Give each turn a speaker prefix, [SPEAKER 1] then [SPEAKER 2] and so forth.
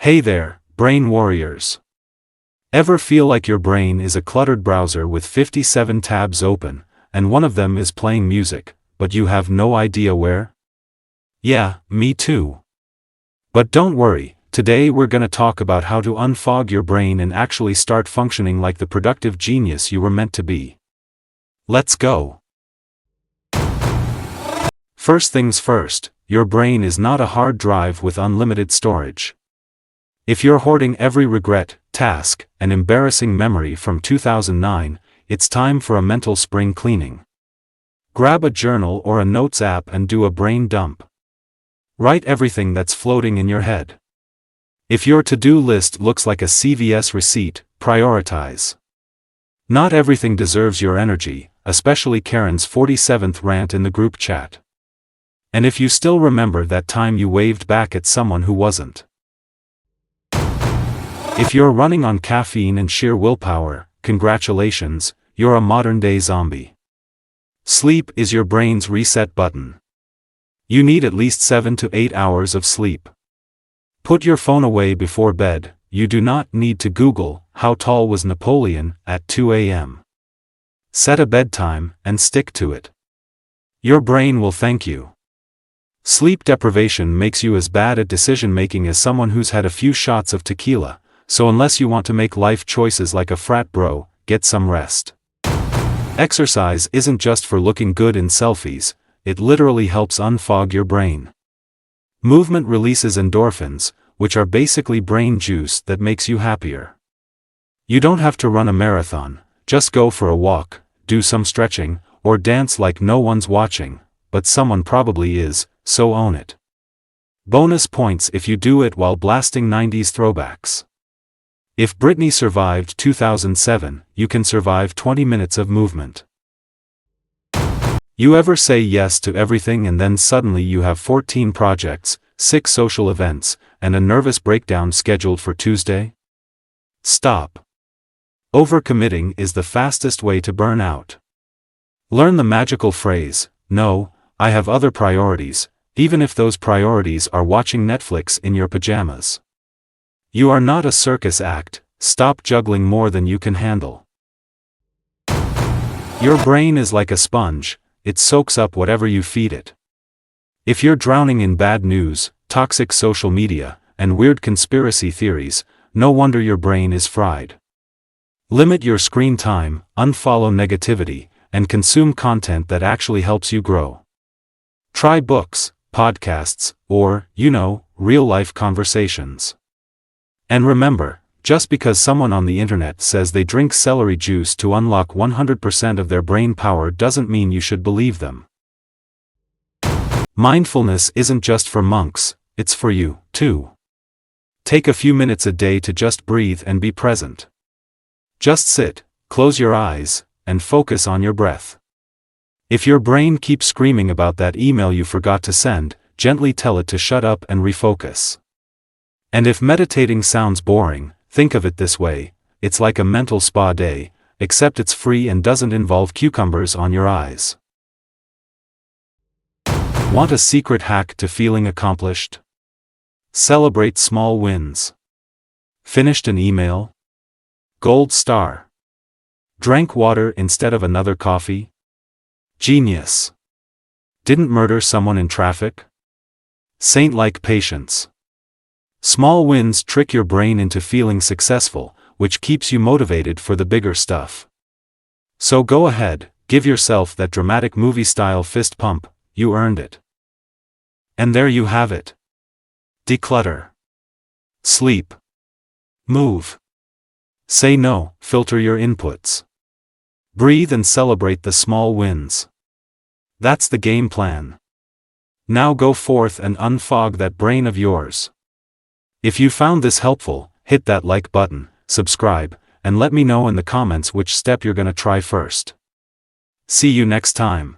[SPEAKER 1] Hey there, brain warriors. Ever feel like your brain is a cluttered browser with 57 tabs open, and one of them is playing music, but you have no idea where? Yeah, me too. But don't worry, today we're gonna talk about how to unfog your brain and actually start functioning like the productive genius you were meant to be. Let's go. First things first, your brain is not a hard drive with unlimited storage. If you're hoarding every regret, task, and embarrassing memory from 2009, it's time for a mental spring cleaning. Grab a journal or a notes app and do a brain dump. Write everything that's floating in your head. If your to-do list looks like a CVS receipt, prioritize. Not everything deserves your energy, especially Karen's 47th rant in the group chat. And if you still remember that time you waved back at someone who wasn't. If you're running on caffeine and sheer willpower, congratulations, you're a modern-day zombie. Sleep is your brain's reset button. You need at least 7 to 8 hours of sleep. Put your phone away before bed. You do not need to Google, "How tall was Napoleon?" at 2 a.m. Set a bedtime, and stick to it. Your brain will thank you. Sleep deprivation makes you as bad at decision-making as someone who's had a few shots of tequila, so unless you want to make life choices like a frat bro, get some rest. Exercise isn't just for looking good in selfies, it literally helps unfog your brain. Movement releases endorphins, which are basically brain juice that makes you happier. You don't have to run a marathon, just go for a walk, do some stretching, or dance like no one's watching, but someone probably is, so own it. Bonus points if you do it while blasting 90s throwbacks. If Britney survived 2007, you can survive 20 minutes of movement. You ever say yes to everything and then suddenly you have 14 projects, 6 social events, and a nervous breakdown scheduled for Tuesday? Stop. Overcommitting is the fastest way to burn out. Learn the magical phrase, "No, I have other priorities," even if those priorities are watching Netflix in your pajamas. You are not a circus act, stop juggling more than you can handle. Your brain is like a sponge, it soaks up whatever you feed it. If you're drowning in bad news, toxic social media, and weird conspiracy theories, no wonder your brain is fried. Limit your screen time, unfollow negativity, and consume content that actually helps you grow. Try books, podcasts, or, real-life conversations. And remember, just because someone on the internet says they drink celery juice to unlock 100% of their brain power doesn't mean you should believe them. Mindfulness isn't just for monks, it's for you, too. Take a few minutes a day to just breathe and be present. Just sit, close your eyes, and focus on your breath. If your brain keeps screaming about that email you forgot to send, gently tell it to shut up and refocus. And if meditating sounds boring, think of it this way, it's like a mental spa day, except it's free and doesn't involve cucumbers on your eyes. Want a secret hack to feeling accomplished? Celebrate small wins. Finished an email? Gold star. Drank water instead of another coffee? Genius. Didn't murder someone in traffic? Saint-like patience. Small wins trick your brain into feeling successful, which keeps you motivated for the bigger stuff. So go ahead, give yourself that dramatic movie-style fist pump, you earned it. And there you have it. Declutter. Sleep. Move. Say no, filter your inputs. Breathe and celebrate the small wins. That's the game plan. Now go forth and unfog that brain of yours. If you found this helpful, hit that like button, subscribe, and let me know in the comments which step you're gonna try first. See you next time.